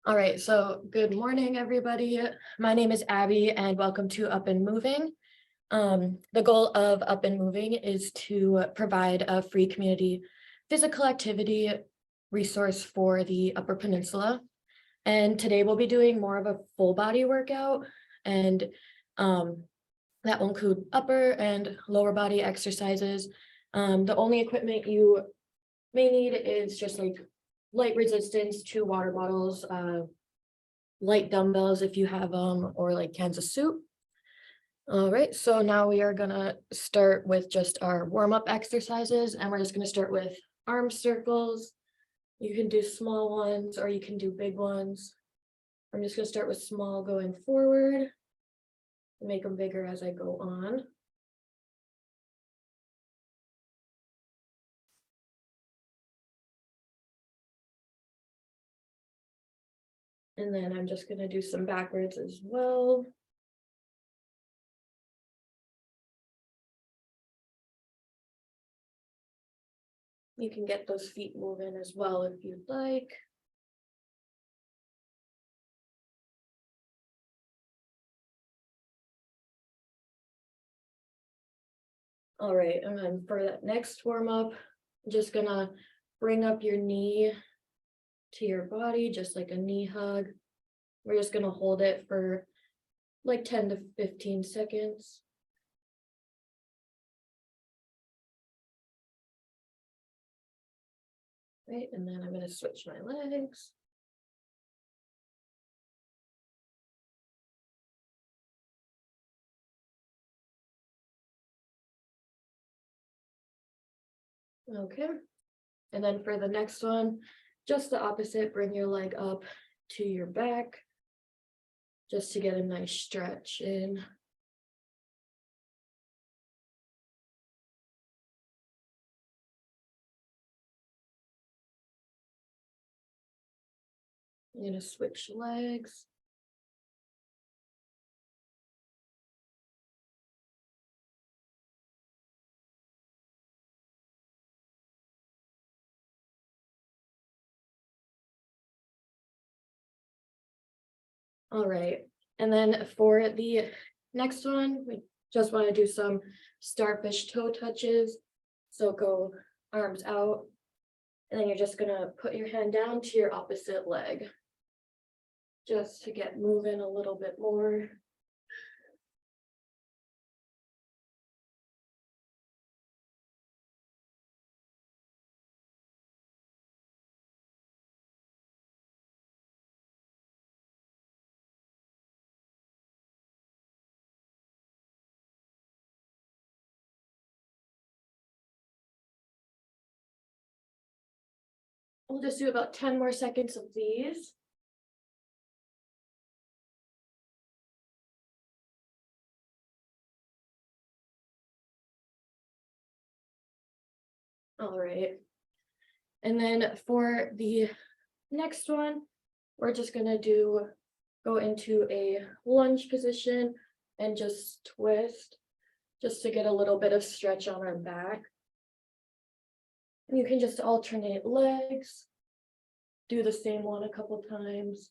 All right, so good morning, everybody. My name is Abby, and welcome to Up and Moving. The goal of Up and Moving is to provide a free community physical activity resource for the Upper Peninsula. And today we'll be doing more of a full body workout, and that will include upper and lower body exercises. The only equipment you may need is just like light resistance, 2 water bottles, light dumbbells if you have them, or like cans of soup. All right, so now we are gonna start with just our warm-up exercises, and we're just gonna start with arm circles. You can do small ones or you can do big ones. I'm just gonna start with small going forward, make them bigger as I go on. And then I'm just gonna do some backwards as well. You can get those feet moving as well if you'd like. All right, and then for that next warm up, I'm just gonna bring up your knee to your body, just like a knee hug. We're just gonna hold it for like 10 to 15 seconds. Right, and then I'm gonna switch my legs. Okay, and then for the next one, just the opposite, bring your leg up to your back, just to get a nice stretch in. I'm gonna switch legs. All right, and then for the next one, we just want to do some starfish toe touches. So go arms out, and then you're just gonna put your hand down to your opposite leg, just to get moving a little bit more. We'll just do about 10 more seconds of these. All right. And then for the next one, we're just gonna go into a lunge position and just twist, just to get a little bit of stretch on our back. And you can just alternate legs, do the same one a couple times,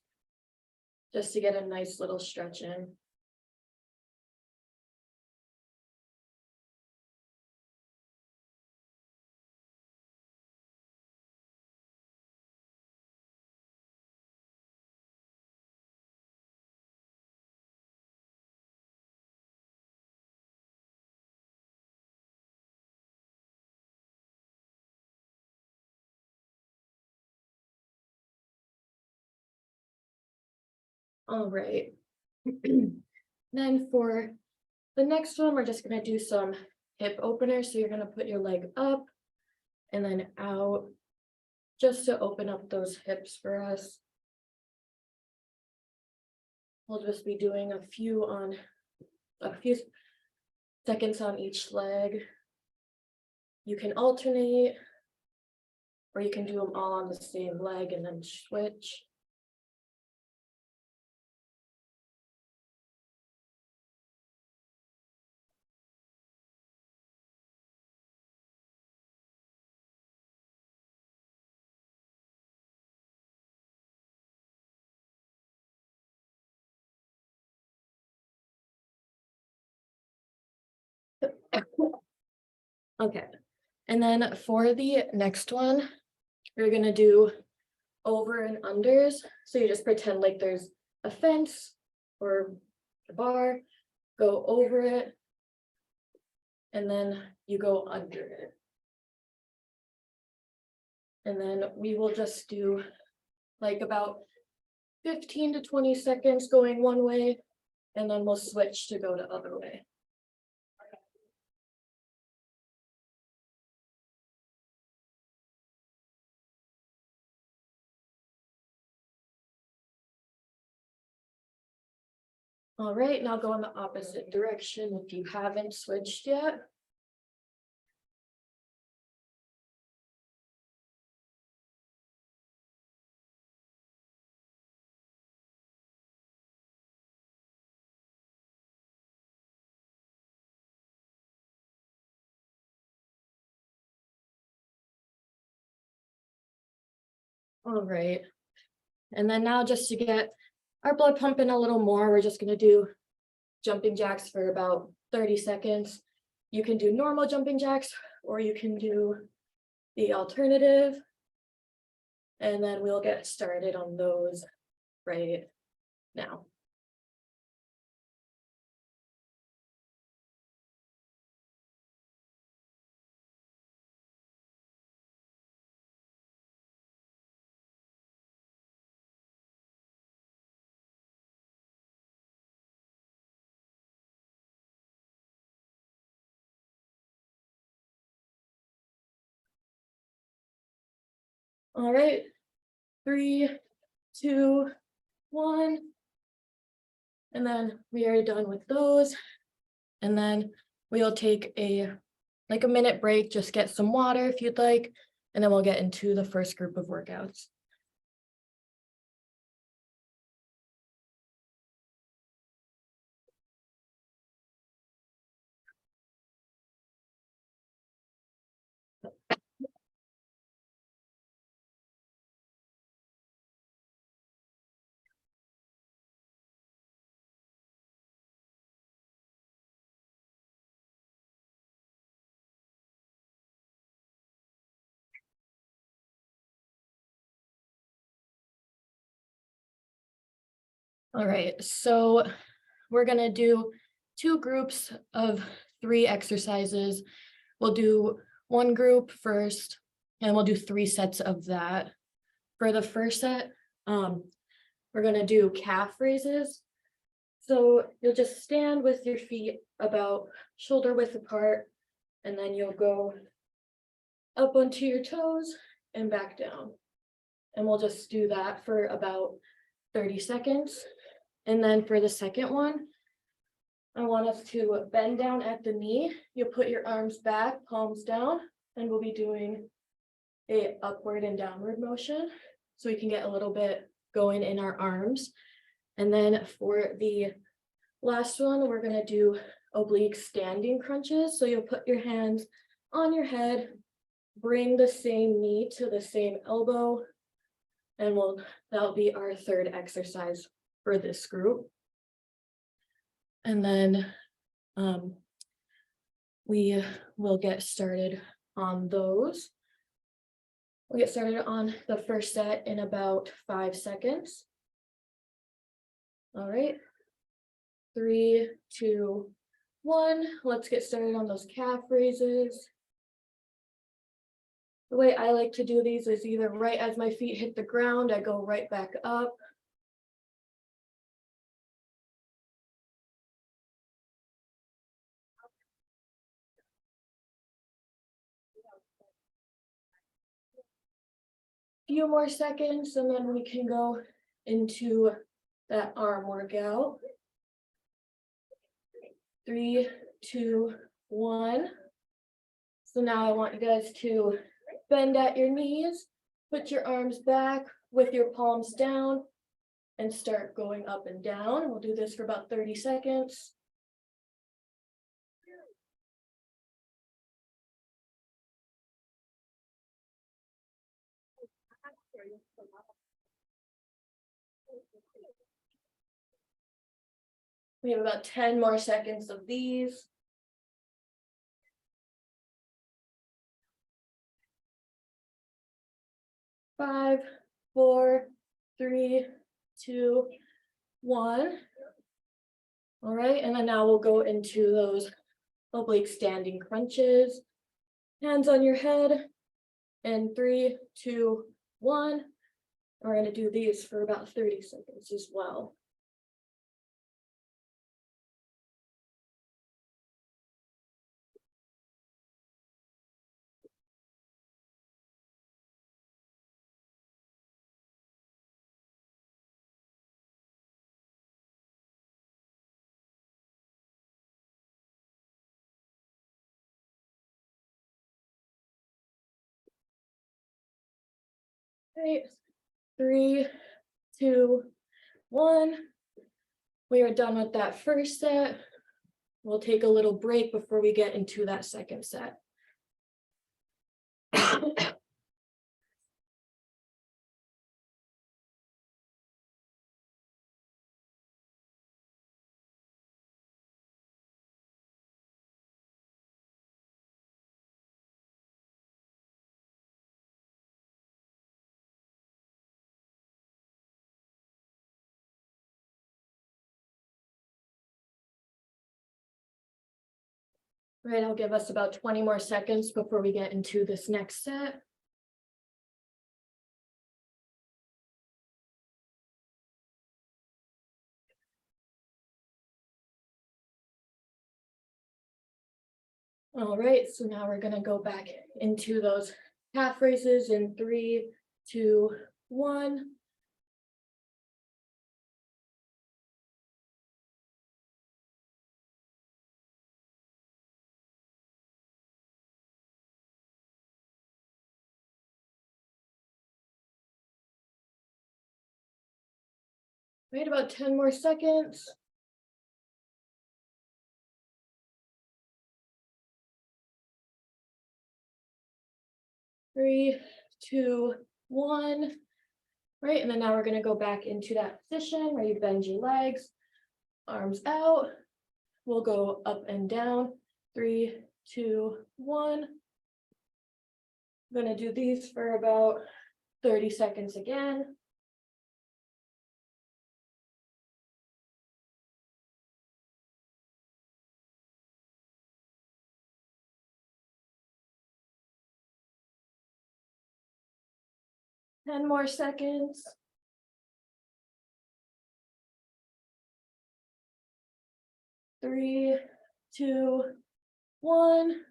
just to get a nice little stretch in. All right. Then for the next one, we're just gonna do some hip openers. So you're gonna put your leg up and then out, just to open up those hips for us. We'll just be doing a few seconds on each leg. You can alternate, or you can do them all on the same leg and then switch. Okay, and then for the next one, we're gonna do over and unders. So you just pretend like there's a fence or a bar, go over it, and then you go under it. And then we will just do like about 15 to 20 seconds going one way, and then we'll switch to go the other way. All right, now go in the opposite direction if you haven't switched yet. All right, and then now just to get our blood pumping a little more, we're just gonna do jumping jacks for about 30 seconds. You can do normal jumping jacks, or you can do the alternative. And then we'll get started on those right now. All right, 3, 2, 1. And then we are done with those. And then we'll take a minute break, just get some water if you'd like, and then we'll get into the first group of workouts. All right, so we're gonna do 2 groups of 3 exercises. We'll do one group first, and we'll do 3 sets of that. For the first set, we're gonna do calf raises. So you'll just stand with your feet about shoulder width apart, and then you'll go up onto your toes and back down. And we'll just do that for about 30 seconds. And then for the second one, I want us to bend down at the knee. You'll put your arms back, palms down, and we'll be doing a upward and downward motion. So we can get a little bit going in our arms. And then for the last one, we're gonna do oblique standing crunches. So you'll put your hands on your head, bring the same knee to the same elbow, and that'll be our third exercise for this group. And then we will get started on those. We'll get started on the first set in about 5 seconds. All right, 3, 2, 1. Let's get started on those calf raises. The way I like to do these is either right as my feet hit the ground, I go right back up. Few more seconds, and then we can go into that arm workout. 3, 2, 1. So now I want you guys to bend at your knees, put your arms back with your palms down, and start going up and down. We'll do this for about 30 seconds. We have about 10 more seconds of these. 5, 4, 3, 2, 1. All right, and then now we'll go into those oblique standing crunches. Hands on your head. And 3, 2, 1. We're going to do these for about 30 seconds as well. Okay, 3, 2, 1. We are done with that first set. We'll take a little break before we get into that second set. Right, I'll give us about 20 more seconds before we get into this next set. All right, so now we're gonna go back into those calf raises in 3, 2, 1. Wait about 10 more seconds. Three, 2, 1. Right, and then now we're gonna go back into that position where you bend your legs, arms out. We'll go up and down. 3, 2, 1. I'm gonna do these for about 30 seconds again. Ten more seconds. 3, 2, 1.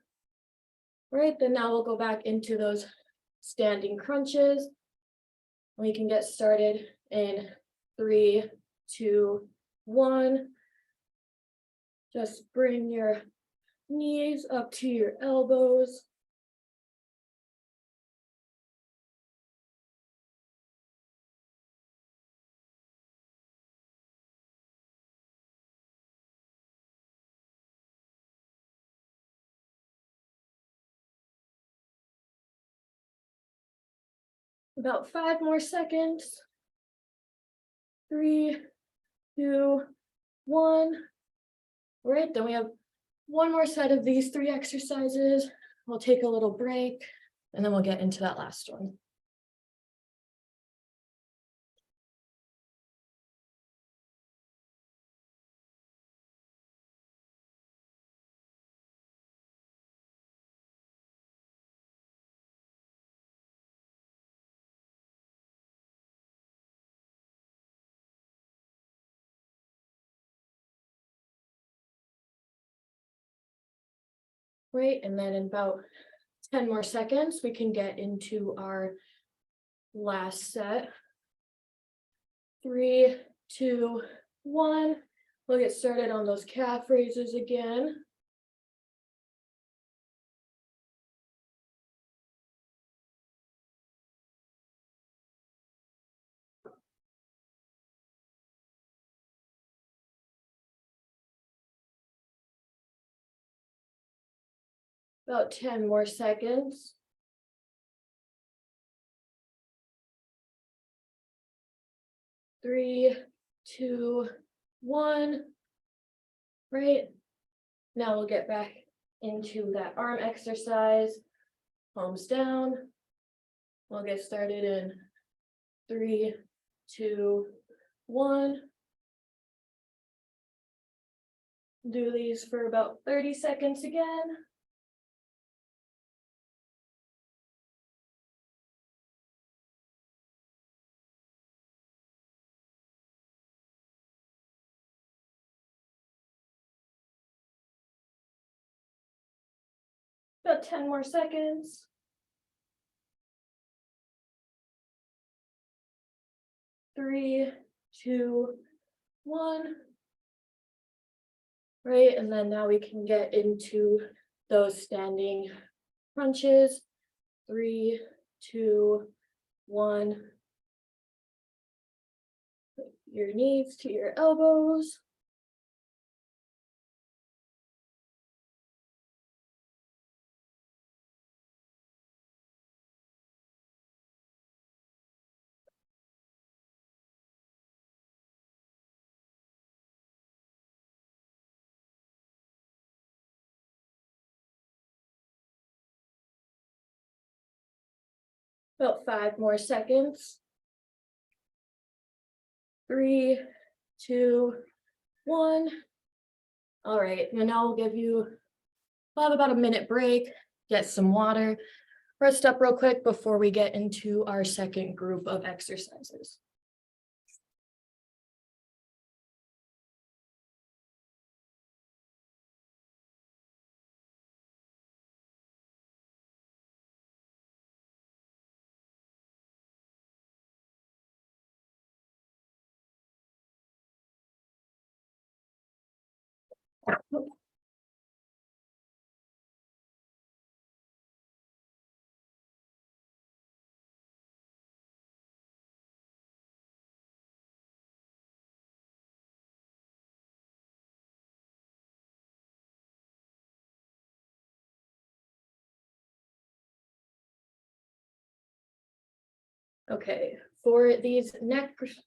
Right, then now we'll go back into those standing crunches. We can get started in 3, 2, 1. Just bring your knees up to your elbows. About 5 more seconds. 3, 2, 1. All right, then we have one more set of these 3 exercises. We'll take a little break and then we'll get into that last one. Right, and then in about 10 more seconds, we can get into our last set. 3, 2, 1. We'll get started on those calf raises again. About 10 more seconds. 3, 2, 1. Right. Now we'll get back into that arm exercise. Palms down. We'll get started in 3, 2, 1. Do these for about 30 seconds again. About 10 more seconds. 3, 2, 1. Right, and then now we can get into those standing crunches. 3, 2, 1. Put your knees to your elbows. About 5 more seconds. 3, 2, 1. All right, and now we'll give you about a minute break, get some water, rest up real quick before we get into our second group of exercises. Okay, for these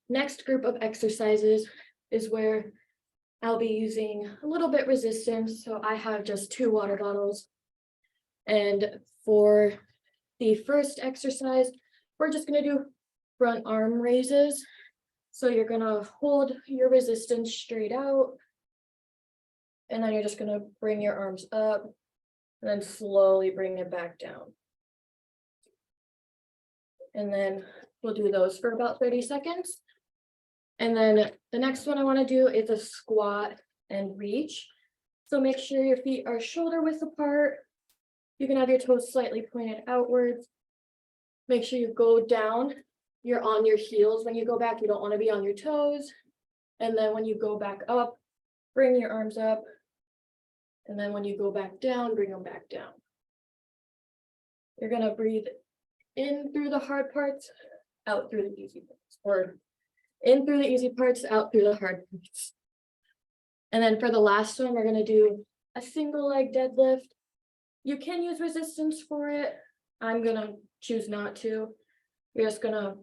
next group of exercises is where I'll be using a little bit resistance. So I have just 2 water bottles. And for the first exercise, we're just gonna do front arm raises. So you're gonna hold your resistance straight out. And then you're just gonna bring your arms up and then slowly bring it back down. And then we'll do those for about 30 seconds. And then the next one I want to do is a squat and reach. So make sure your feet are shoulder width apart. You can have your toes slightly pointed outwards. Make sure you go down. You're on your heels when you go back. You don't want to be on your toes. And then when you go back up, bring your arms up. And then when you go back down, bring them back down. You're going to breathe in through the hard parts, out through the easy parts, or in through the easy parts, out through the hard parts. And then for the last one, we're going to do a single leg deadlift. You can use resistance for it. I'm going to choose not to. You're just going to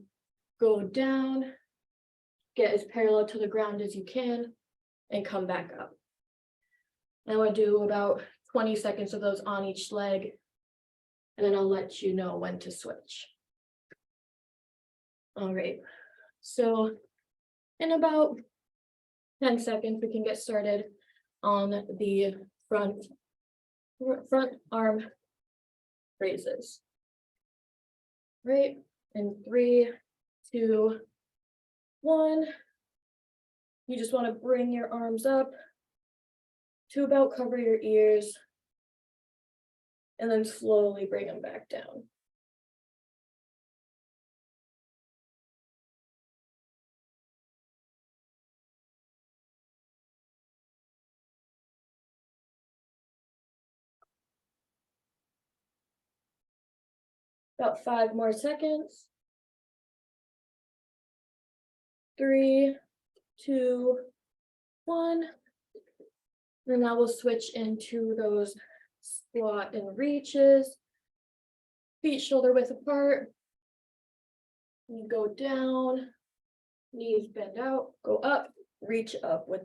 go down, get as parallel to the ground as you can, and come back up. And we'll do about 20 seconds of those on each leg. And then I'll let you know when to switch. All right, so in about 10 seconds, we can get started on the front arm raises. Right, in 3, 2, 1. You just want to bring your arms up to about cover your ears. And then slowly bring them back down. About 5 more seconds. 3, 2, 1. And now we'll switch into those squat and reaches. Feet shoulder width apart. You go down, knees bend out, go up, reach up with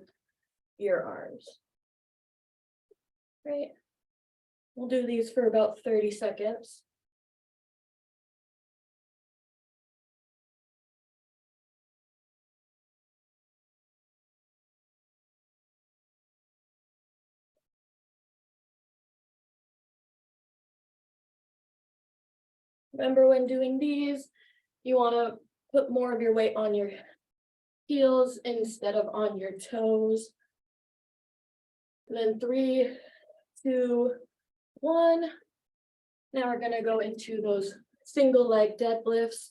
your arms. Right. We'll do these for about 30 seconds. Remember, when doing these, you want to put more of your weight on your heels instead of on your toes. And then 3, 2, 1. Now we're going to go into those single leg deadlifts.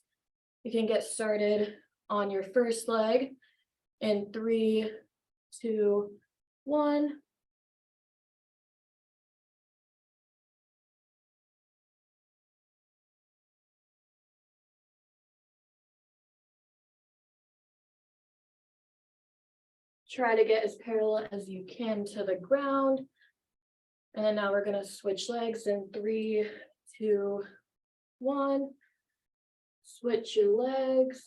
You can get started on your first leg in 3, 2, 1. Try to get as parallel as you can to the ground. And then now we're going to switch legs in 3, 2, 1. Switch your legs.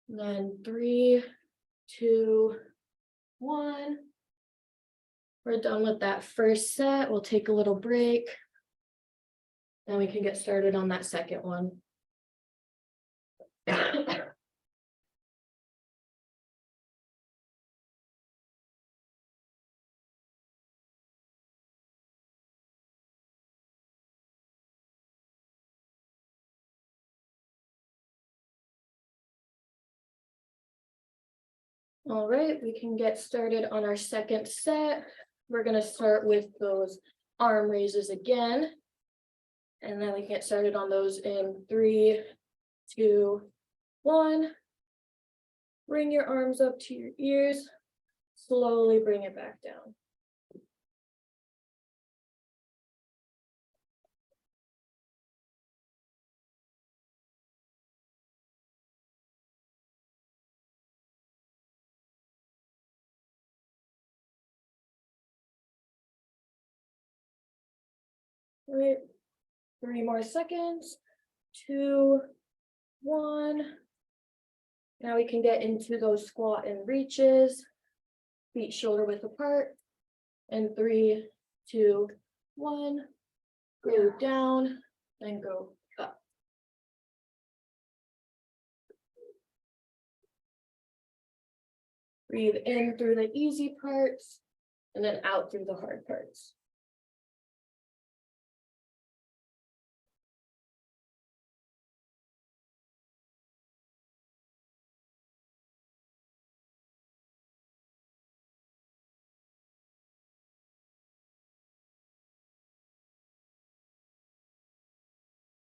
And then 3, 2, 1. We're done with that first set. We'll take a little break. Then we can get started on that second one. All right, we can get started on our second set. We're going to start with those arm raises again. And then we can get started on those in 3, 2, 1. Bring your arms up to your ears. Slowly bring it back down. All right, 3 more seconds. 2, 1. Now we can get into those squat and reaches. Feet shoulder width apart. And 3, 2, 1. Go down and go up. Breathe in through the easy parts and then out through the hard parts.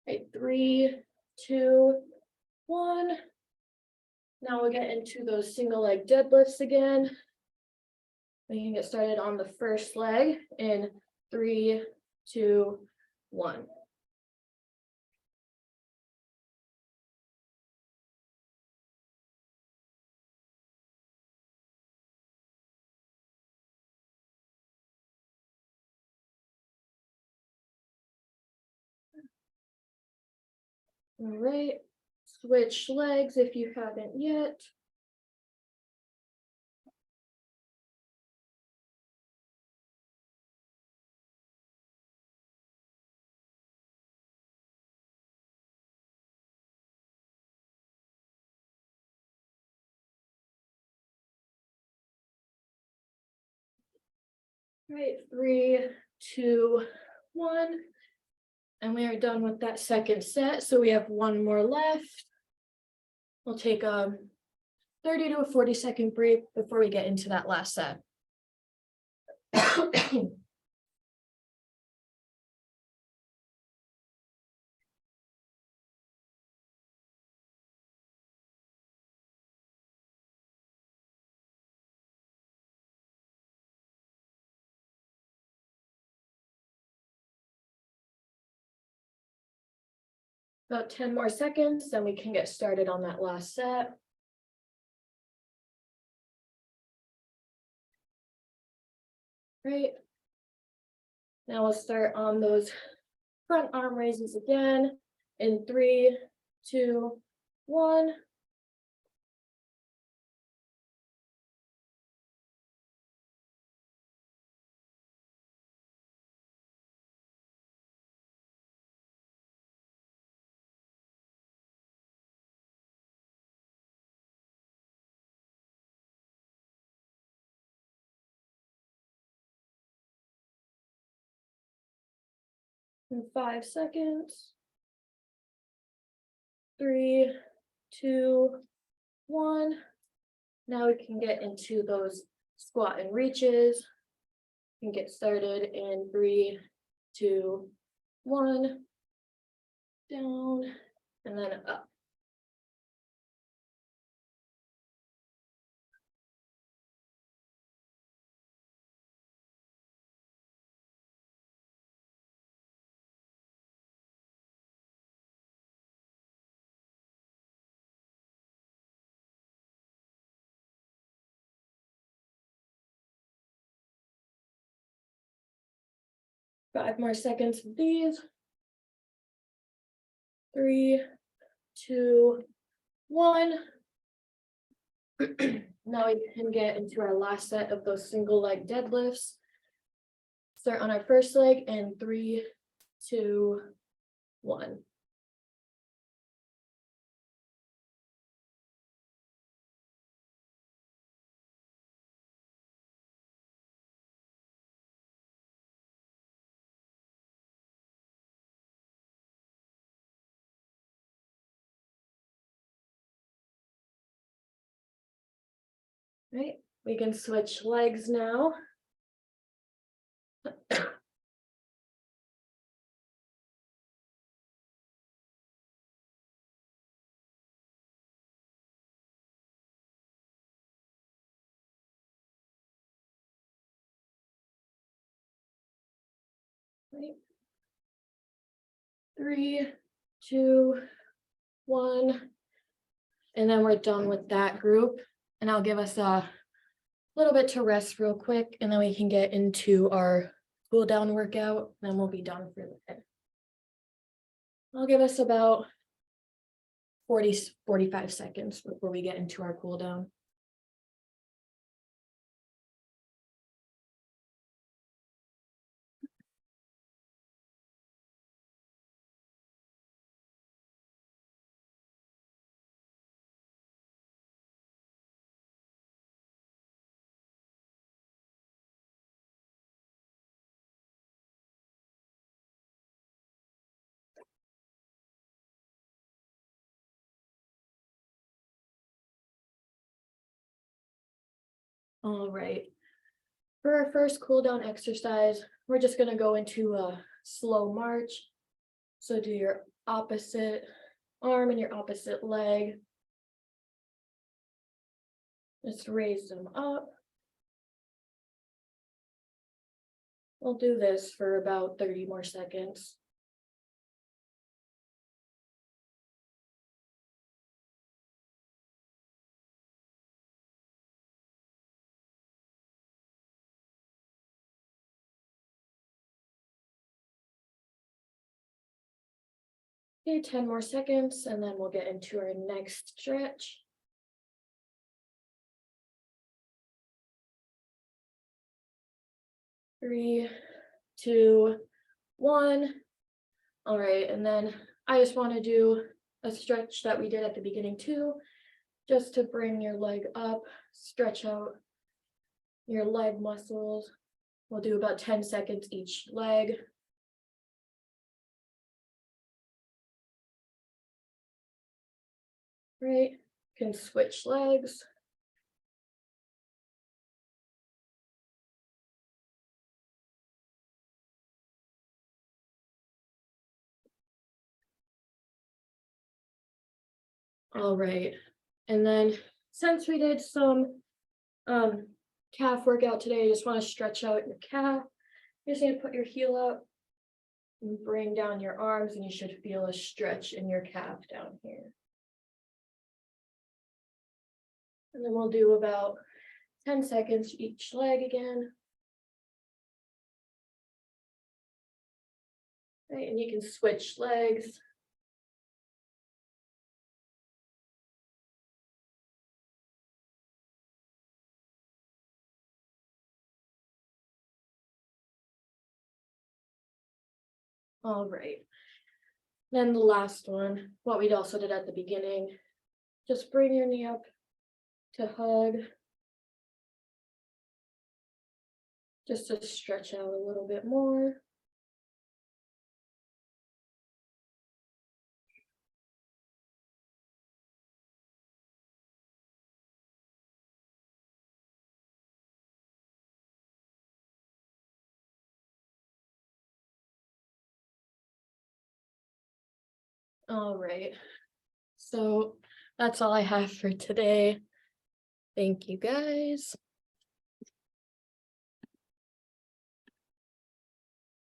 Okay, 3, 2, 1. Now we'll get into those single leg deadlifts again. We can get started on the first leg in 3, 2, 1. All right, switch legs if you haven't yet. All right, 3, 2, 1. And we are done with that second set. So we have one more left. We'll take a 30 to a 40-second break before we get into that last set. About 10 more seconds, then we can get started on that last set. Great. Now we'll start on those front arm raises again in 3, 2, 1. In 5 seconds. 3, 2, 1. Now we can get into those squat and reaches. And get started in 3, 2, 1. Down and then up. Five more seconds of these. 3, 2, 1. Now we can get into our last set of those single leg deadlifts. Start on our first leg in 3, 2, 1. Right, we can switch legs now. Right. 3, 2, 1. And then we're done with that group. And I'll give us a little bit to rest real quick, and then we can get into our cool down workout, then we'll be done for the day. I'll give us about 45 seconds before we get into our cool down. All right. For our first cool down exercise, we're just going to go into a slow march. So do your opposite arm and your opposite leg. Just raise them up. We'll do this for about 30 more seconds. Okay, 10 more seconds, and then we'll get into our next stretch. 3, 2, 1. All right, and then I just want to do a stretch that we did at the beginning too, just to bring your leg up, stretch out your leg muscles. We'll do about 10 seconds each leg. Right, can switch legs. All right, and then since we did some calf workout today, I just want to stretch out your calf. You just need to put your heel up and bring down your arms, and you should feel a stretch in your calf down here. And then we'll do about 10 seconds each leg again. Right, and you can switch legs. All right. Then the last one, what we also did at the beginning, just bring your knee up to hug. Just to stretch out a little bit more. All right. So that's all I have for today. Thank you, guys.